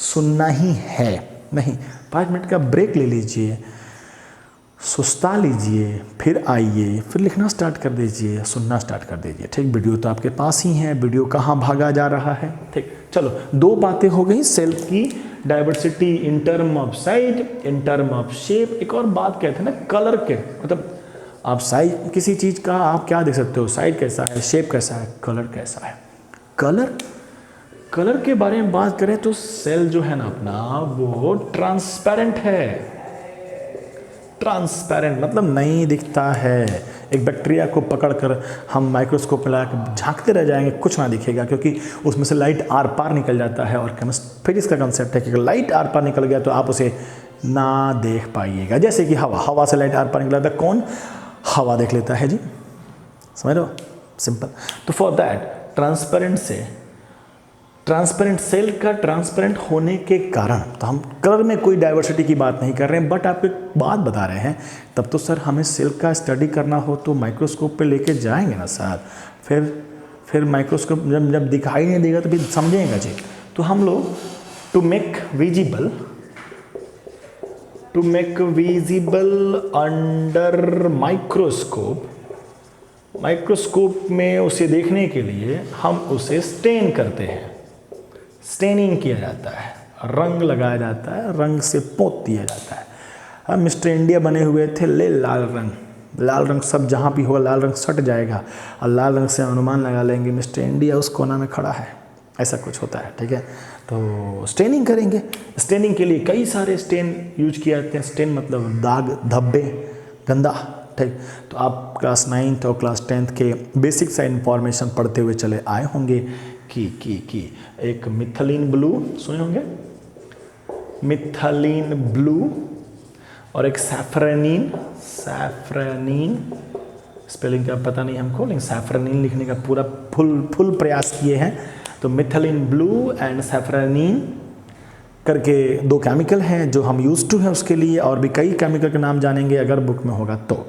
सुनना ही है, नहीं, 5 मिनट का ब्रेक ले लीजिए, सुस्ता लीजिए, फिर आइए, फिर लिखना स्टार्ट कर दीजिए, सुनना स्टार्ट कर दीजिए, ठीक। वीडियो तो आपके पास ही है, वीडियो कहाँ भागा जा रहा है, ठीक। चलो 2 बातें हो गई सेल की diversity in term of size, in term of shape. एक और बात कहते हैं ना कलर के, मतलब आप साइज किसी चीज़ का आप क्या देख सकते हो, साइज कैसा है, शेप कैसा है, कलर कैसा है। कलर के बारे में बात करें तो सेल जो है ना अपना वो ट्रांसपेरेंट है। ट्रांसपेरेंट मतलब नहीं दिखता है। एक बैक्टीरिया को पकड़कर हम माइक्रोस्कोप में लगा के झांकते रह जाएंगे, कुछ ना दिखेगा, क्योंकि उसमें से लाइट आर पार निकल जाता है। और फिजिक्स का कंसेप्ट है कि अगर लाइट आर पार निकल गया तो आप उसे ना देख पाइएगा। जैसे कि हवा से लाइट आर पार निकल जाता है, कौन हवा देख लेता है जी, समझ लो, सिंपल। तो फॉर दैट ट्रांसपेरेंट सेल का ट्रांसपेरेंट होने के कारण, तो हम कलर में कोई डाइवर्सिटी की बात नहीं कर रहे हैं, बट आप एक बात बता रहे हैं। तब तो सर हमें सेल का स्टडी करना हो तो माइक्रोस्कोप पे लेके जाएंगे ना सर, फिर माइक्रोस्कोप जब दिखाई नहीं देगा तो फिर समझेंगे जी। तो हम लोग to make visible under microscope में उसे देखने के लिए हम उसे स्टेन करते हैं। स्टेनिंग किया जाता है, रंग लगाया जाता है, रंग से पोत दिया जाता है। अब मिस्टर इंडिया बने हुए थे, ले लाल रंग सब जहाँ भी होगा लाल रंग सट जाएगा, और लाल रंग से अनुमान लगा लेंगे मिस्टर इंडिया उस कोना में खड़ा है, ऐसा कुछ होता है, ठीक है। तो स्टेनिंग करेंगे। स्टेनिंग के लिए कई सारे स्टेन यूज किए जाते हैं। स्टेन मतलब दाग, धब्बे, गंदा, ठीक। तो आप क्लास 9th और क्लास 10th के बेसिक सा इन्फॉर्मेशन पढ़ते हुए चले आए होंगे कि एक मिथाइलिन ब्लू सुने होंगे, मिथाइलिन ब्लू, और एक सैफ्रानिन स्पेलिंग का पता नहीं हमको, लेकिन सैफ्रानिन लिखने का पूरा फुल प्रयास किए हैं। तो मिथाइलिन ब्लू एंड सैफ्रानिन करके 2 केमिकल हैं जो हम यूज टू हैं उसके लिए, और भी कई केमिकल के नाम जानेंगे अगर बुक में होगा तो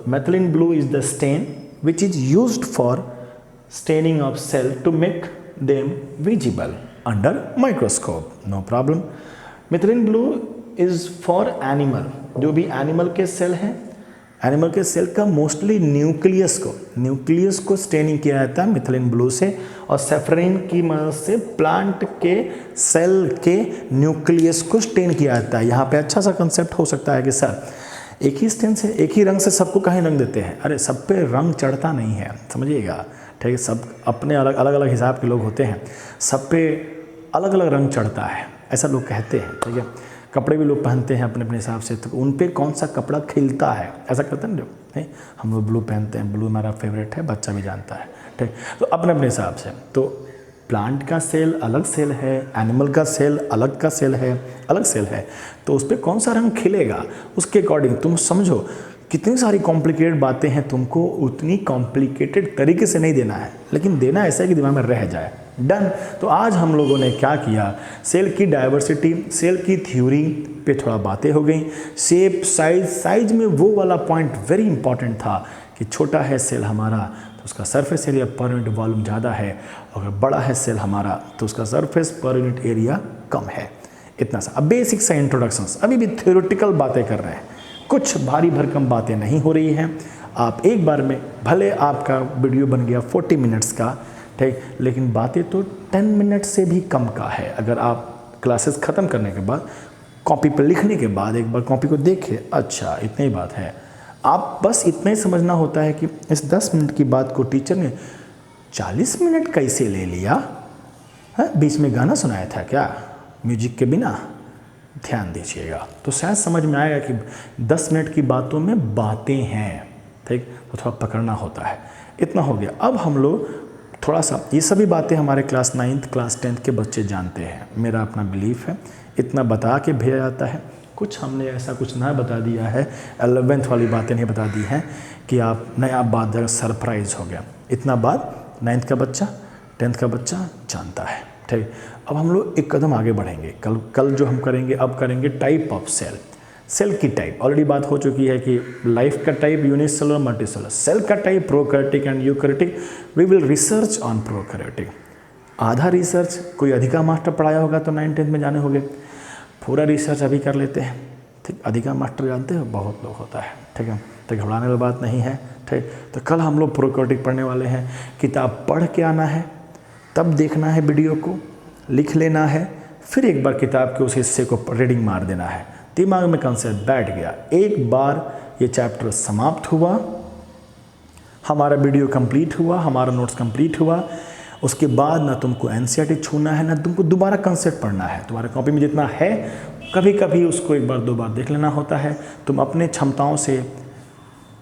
methylene blue is the stain which is used for staining of cell to make them visible under microscope, no problem. Methylene blue is for animal, जो भी एनिमल के सेल हैं, एनिमल के सेल का मोस्टली न्यूक्लियस को staining किया जाता है मिथाइलिन ब्लू से, और सैफ्रानिन की मदद से प्लांट के सेल के न्यूक्लियस को स्टेन किया जाता है। यहाँ पे अच्छा सा कंसेप्ट हो सकता है कि सर एक ही स्टेन से, एक ही रंग से सबको कहीं रंग देते हैं। अरे सब पे रंग चढ़ता नहीं है, समझिएगा, ठीक है। सब अपने अलग अलग हिसाब के लोग होते हैं, सब पे अलग अलग रंग चढ़ता है, ऐसा लोग कहते हैं, ठीक है। कपड़े भी लोग पहनते हैं अपने हिसाब से, तो उन पे कौन सा कपड़ा खिलता है, ऐसा करते हैं ना लोग। नहीं, हम लोग ब्लू पहनते हैं, ब्लू हमारा फेवरेट है, बच्चा भी जानता है, ठीक। तो अपने अपने हिसाब से, तो प्लांट का सेल अलग सेल है, एनिमल का सेल अलग का सेल है, अलग सेल है, तो उस पर कौन सा रंग खिलेगा उसके अकॉर्डिंग तुम समझो। कितनी सारी कॉम्प्लिकेटेड बातें हैं, तुमको उतनी कॉम्प्लिकेटेड तरीके से नहीं देना है, लेकिन देना ऐसा है कि दिमाग में रह जाए। डन। तो आज हम लोगों ने क्या किया, सेल की डाइवर्सिटी, सेल की थ्योरी पे थोड़ा बातें हो गई। शेप, साइज में वो वाला पॉइंट वेरी इंपॉर्टेंट था कि छोटा है सेल हमारा तो उसका सरफेस एरिया पर यूनिट वॉल्यूम ज़्यादा है, अगर बड़ा है सेल हमारा तो उसका सरफेस पर यूनिट एरिया कम है। इतना सा। अब बेसिक सा इंट्रोडक्शंस, अभी भी थ्योरेटिकल बातें कर रहे हैं, कुछ भारी भरकम बातें नहीं हो रही हैं। आप एक बार में, भले आपका वीडियो बन गया 40 मिनट्स का, ठीक, लेकिन बातें तो 10 मिनट से भी कम का है। अगर आप क्लासेस ख़त्म करने के बाद कॉपी पर लिखने के बाद एक बार कॉपी को देखें, अच्छा इतनी ही बात है, आप बस इतना ही समझना होता है कि इस 10 मिनट की बात को टीचर ने 40 मिनट कैसे ले लिया है, बीच में गाना सुनाया था क्या म्यूजिक के बिना, ध्यान दीजिएगा तो शायद समझ में आएगा कि 10 मिनट की बातों में बातें हैं, ठीक, तो थोड़ा पकड़ना होता है। इतना हो गया। अब हम लोग थोड़ा सा, ये सभी बातें हमारे क्लास 9th क्लास 10th के बच्चे जानते हैं, मेरा अपना बिलीफ है, इतना बता के भेजा जाता है। कुछ हमने ऐसा कुछ ना बता दिया है, 11th वाली बातें नहीं बता दी हैं कि आप नया बात जरा सरप्राइज हो गया। इतना बात 9th का बच्चा 10th का बच्चा जानता है, ठीक। अब हम लोग एक कदम आगे बढ़ेंगे। कल जो हम करेंगे, अब करेंगे टाइप ऑफ सेल। सेल की टाइप ऑलरेडी बात हो चुकी है कि लाइफ का टाइप यूनिसेलुलर, मल्टीसेलुलर। सेल का type prokaryotic and eukaryotic. We will research on prokaryotic. आधा रिसर्च कोई अधिका मास्टर पढ़ाया होगा तो 9th 10th में जाने होंगे, पूरा रिसर्च अभी कर लेते हैं, ठीक। अधिका मास्टर जानते हो, बहुत लोग होता है, ठीक है, तो घबराने वाली बात नहीं है, ठीक। तो कल हम लोग प्रोकैरियोटिक पढ़ने वाले हैं। किताब पढ़ के आना है, तब देखना है वीडियो को, लिख लेना है, फिर एक बार किताब के उस हिस्से को रीडिंग मार देना है, दिमाग में कंसेप्ट बैठ गया। एक बार ये चैप्टर समाप्त हुआ, हमारा वीडियो कंप्लीट हुआ, हमारा नोट्स कंप्लीट हुआ, उसके बाद ना तुमको एनसीईआरटी छूना है, ना तुमको दोबारा कंसेप्ट पढ़ना है। तुम्हारे कॉपी में जितना है, कभी कभी उसको एक बार दो बार देख लेना होता है। तुम अपने क्षमताओं से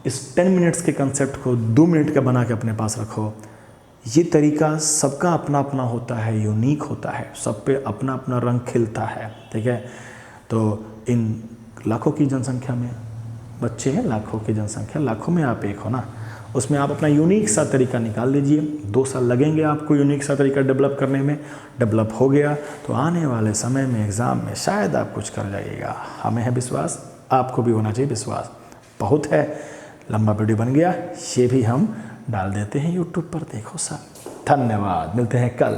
इस 10 मिनट्स के कंसेप्ट को 2 मिनट का बना के अपने पास रखो। ये तरीका सबका अपना अपना होता है, यूनिक होता है, सब पे अपना अपना रंग खिलता है, ठीक है। तो इन लाखों की जनसंख्या में बच्चे हैं, लाखों की जनसंख्या, लाखों में आप एक हो ना, उसमें आप अपना यूनिक सा तरीका निकाल लीजिए। 2 साल लगेंगे आपको यूनिक सा तरीका डेवलप करने में। डेवलप हो गया तो आने वाले समय में एग्ज़ाम में शायद आप कुछ कर जाइएगा। हमें है विश्वास, आपको भी होना चाहिए विश्वास। बहुत है, लंबा वीडियो बन गया, ये भी हम डाल देते हैं यूट्यूब पर, देखो सर। धन्यवाद, मिलते हैं कल।